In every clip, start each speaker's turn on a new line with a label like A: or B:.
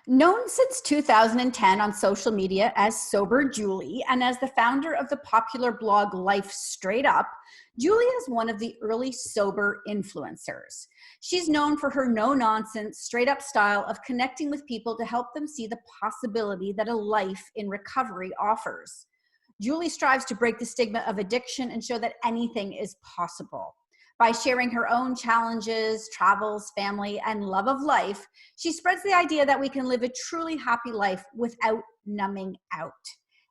A: Known since 2010 on social media as Sober Julie and as the founder of the popular blog Life Straight Up, Julie is one of the early sober influencers. She's known for her no-nonsense, straight-up style of connecting with people to help them see the possibility that a life in recovery offers. Julie strives to break the stigma of addiction and show that anything is possible. By sharing her own challenges, travels, family, and love of life, she spreads the idea that we can live a truly happy life without numbing out.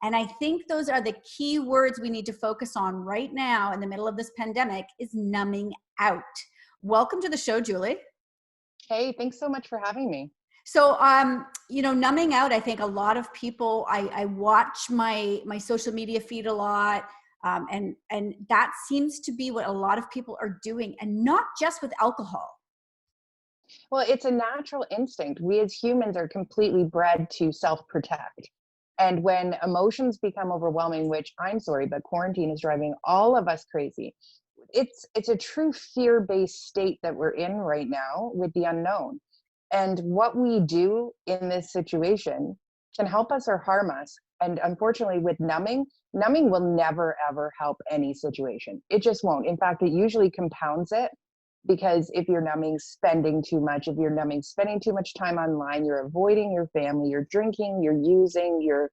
A: And I think those are the key words we need to focus on right now in the middle of this pandemic is numbing out. Welcome to the show, Julie.
B: Hey, thanks so much for having me.
A: So, numbing out, I think a lot of people, I watch my social media feed a lot. And that seems to be what a lot of people are doing, and not just with alcohol.
B: Well, it's a natural instinct. We as humans are completely bred to self-protect. And when emotions become overwhelming, which I'm sorry, but quarantine is driving all of us crazy. It's a true fear-based state that we're in right now with the unknown. And what we do in this situation can help us or harm us. And unfortunately with numbing will never, ever help any situation. It just won't. In fact, it usually compounds it, because if you're numbing, spending too much, if you're numbing, spending too much time online, you're avoiding your family, you're drinking, you're using, you're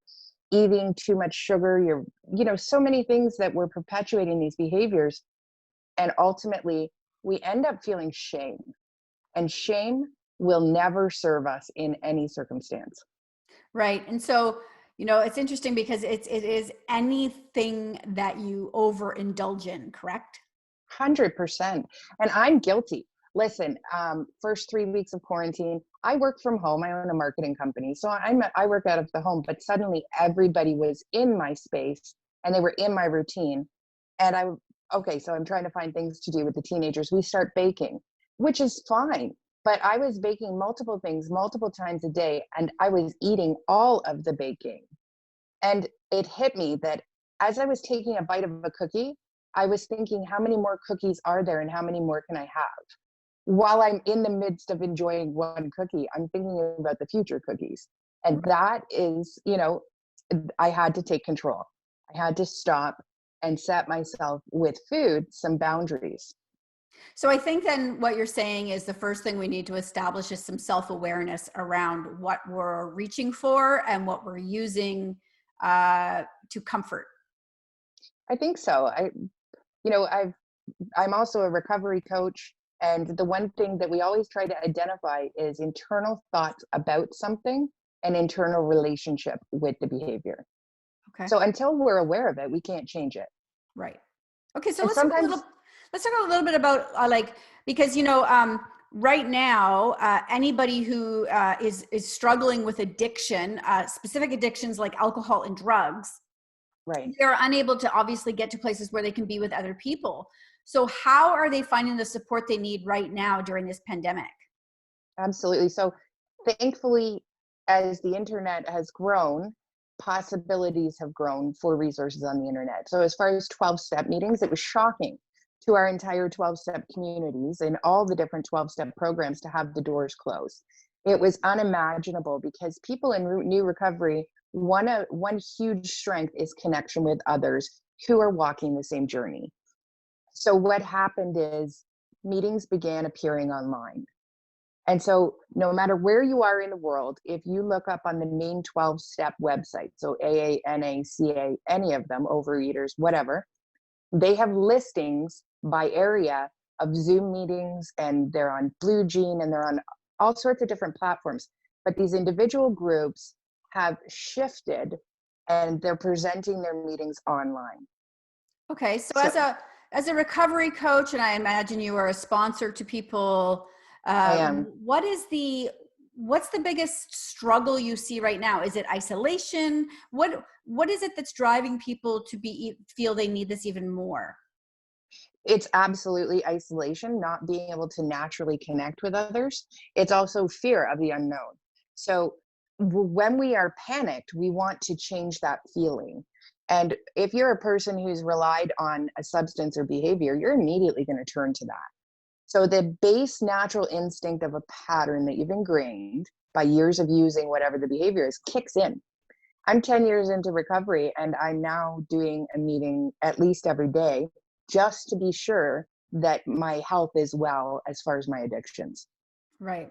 B: eating too much sugar, so many things that we're perpetuating these behaviors. And ultimately we end up feeling shame, and shame will never serve us in any circumstance.
A: Right. And so, it's interesting because it is anything that you overindulge in, correct?
B: 100%. And I'm guilty. Listen, first 3 weeks of quarantine, I work from home. I own a marketing company. So I work out of the home, but suddenly everybody was in my space and they were in my routine. And so I'm trying to find things to do with the teenagers. We start baking, which is fine. But I was baking multiple things multiple times a day, and I was eating all of the baking. And it hit me that as I was taking a bite of a cookie, I was thinking, how many more cookies are there and how many more can I have? While I'm in the midst of enjoying one cookie, I'm thinking about the future cookies. And that is, I had to take control. I had to stop and set myself with food some boundaries.
A: So I think then what you're saying is the first thing we need to establish is some self-awareness around what we're reaching for and what we're using to comfort.
B: I think so. I'm also a recovery coach. And the one thing that we always try to identify is internal thoughts about something and internal relationship with the behavior.
A: Okay.
B: So until we're aware of it, we can't change it.
A: Right. Okay. So let's talk a little bit about because, right now, anybody who is struggling with addiction, specific addictions like alcohol and drugs,
B: right,
A: they're unable to obviously get to places where they can be with other people. So how are they finding the support they need right now during this pandemic?
B: Absolutely. So thankfully, as the internet has grown, possibilities have grown for resources on the internet. So as far as 12-step meetings, it was shocking to our entire 12-step communities and all the different 12-step programs to have the doors closed. It was unimaginable because people in new recovery, one huge strength is connection with others who are walking the same journey. So what happened is meetings began appearing online. And so no matter where you are in the world, if you look up on the main 12-step website, so AA, NA, CA, any of them, Overeaters, whatever, they have listings by area of Zoom meetings, and they're on Blue Jean, and they're on all sorts of different platforms. But these individual groups have shifted and they're presenting their meetings online.
A: Okay. So as a recovery coach, and I imagine you are a sponsor to people,
B: I am.
A: what's the biggest struggle you see right now? Is it isolation? What is it that's driving people to feel they need this even more?
B: It's absolutely isolation, not being able to naturally connect with others. It's also fear of the unknown. So when we are panicked, we want to change that feeling. And if you're a person who's relied on a substance or behavior, you're immediately going to turn to that. So the base natural instinct of a pattern that you've ingrained by years of using whatever the behavior is, kicks in. I'm 10 years into recovery, and I'm now doing a meeting at least every day just to be sure that my health is well as far as my addictions.
A: Right.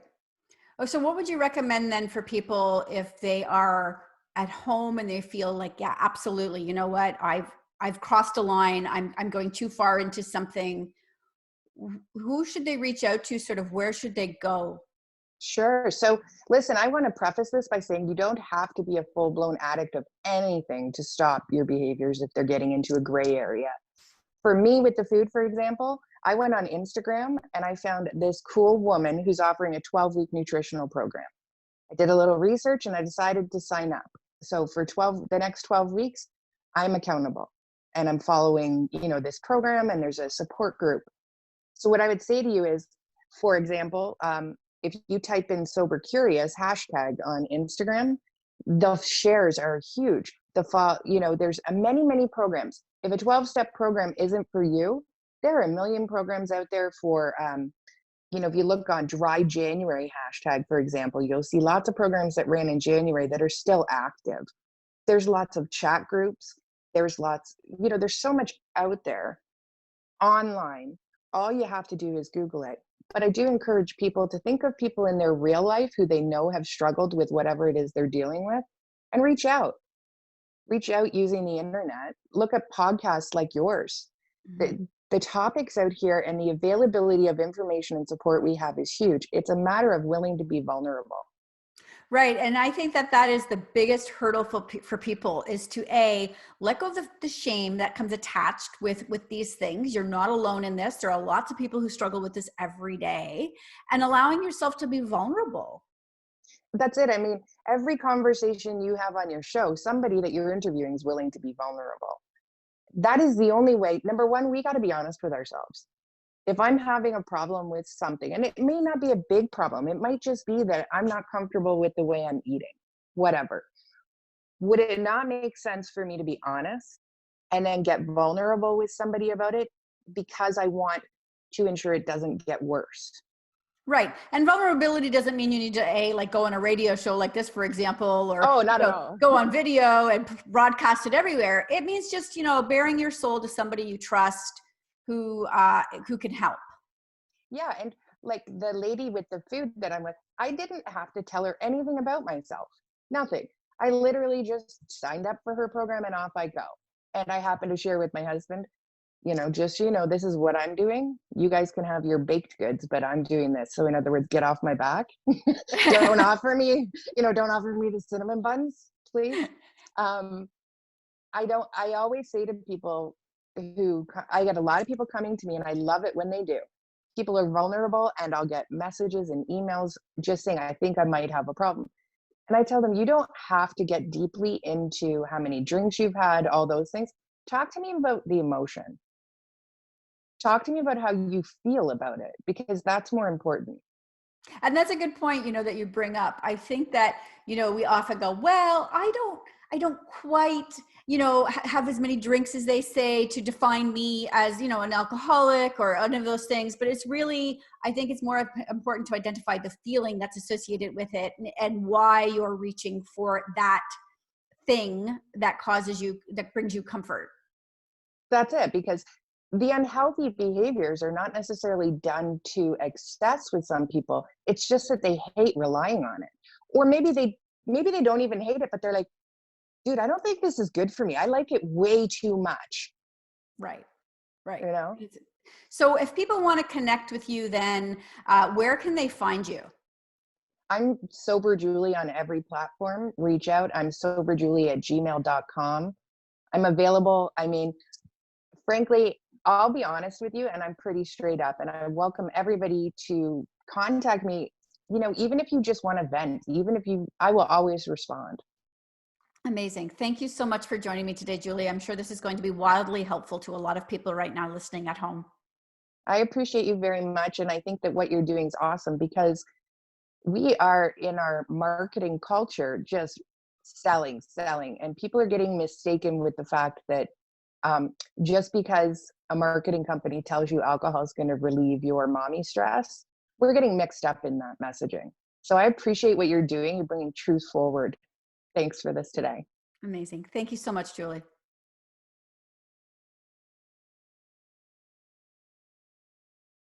A: Oh, so what would you recommend then for people if they are at home and they feel like, yeah, absolutely, you know what, I've crossed a line, I'm going too far into something. Who should they reach out to? Sort of where should they go?
B: Sure. So listen, I want to preface this by saying you don't have to be a full-blown addict of anything to stop your behaviors if they're getting into a gray area. For me, with the food, for example, I went on Instagram and I found this cool woman who's offering a 12-week nutritional program. I did a little research and I decided to sign up. So for the next 12 weeks, I'm accountable and I'm following, this program, and there's a support group. So what I would say to you is, for example, if you type in sober curious hashtag on Instagram, the shares are huge. There's many programs. If a 12-step program isn't for you, there are a million programs out there for, if you look on Dry January hashtag, for example, you'll see lots of programs that ran in January that are still active. There's lots of chat groups. There's so much out there online. All you have to do is Google it. But I do encourage people to think of people in their real life who they know have struggled with whatever it is they're dealing with, and reach out. Reach out using the internet. Look at podcasts like yours.
A: Mm-hmm.
B: The topics out here and the availability of information and support we have is huge. It's a matter of willing to be vulnerable.
A: Right. And I think that is the biggest hurdle for people, is to let go of the shame that comes attached with these things. You're not alone in this. There are lots of people who struggle with this every day, and allowing yourself to be vulnerable.
B: That's it. I mean, every conversation you have on your show, somebody that you're interviewing is willing to be vulnerable. That is the only way. Number one, we got to be honest with ourselves. If I'm having a problem with something, and it may not be a big problem, it might just be that I'm not comfortable with the way I'm eating, whatever. Would it not make sense for me to be honest and then get vulnerable with somebody about it, because I want to ensure it doesn't get worse?
A: Right. And vulnerability doesn't mean you need to go on a radio show like this, for example, or
B: Not at all.
A: go on video and broadcast it everywhere. It means just, bearing your soul to somebody you trust, who can help.
B: Yeah. And like the lady with the food that I'm with, I didn't have to tell her anything about myself. Nothing. I literally just signed up for her program and off I go. And I happen to share with my husband, this is what I'm doing. You guys can have your baked goods, but I'm doing this. So in other words, get off my back. don't offer me the cinnamon buns, please. I always say to people I get a lot of people coming to me, and I love it when they do. People are vulnerable, and I'll get messages and emails just saying, I think I might have a problem. And I tell them, you don't have to get deeply into how many drinks you've had, all those things. Talk to me about the emotion. Talk to me about how you feel about it, because that's more important.
A: And that's a good point, that you bring up. I think that, we often go, well, I don't quite, have as many drinks as they say to define me as, an alcoholic or any of those things. But it's really, I think it's more important to identify the feeling that's associated with it, and why you're reaching for that thing that brings you comfort.
B: That's it, because the unhealthy behaviors are not necessarily done to excess with some people. It's just that they hate relying on it. Or maybe they don't even hate it, but they're like, dude, I don't think this is good for me. I like it way too much.
A: Right. So if people want to connect with you, then where can they find you?
B: I'm Sober Julie on every platform. Reach out. I'm soberjulie@gmail.com. I'm available. I mean, frankly, I'll be honest with you, and I'm pretty straight up, and I welcome everybody to contact me. Even if you just want to vent, I will always respond.
A: Amazing. Thank you so much for joining me today, Julie. I'm sure this is going to be wildly helpful to a lot of people right now listening at home.
B: I appreciate you very much. And I think that what you're doing is awesome, because we are in our marketing culture just selling, and people are getting mistaken with the fact that just because a marketing company tells you alcohol is going to relieve your mommy stress, we're getting mixed up in that messaging. So I appreciate what you're doing. You're bringing truth forward. Thanks for this today.
A: Amazing. Thank you so much, Julie.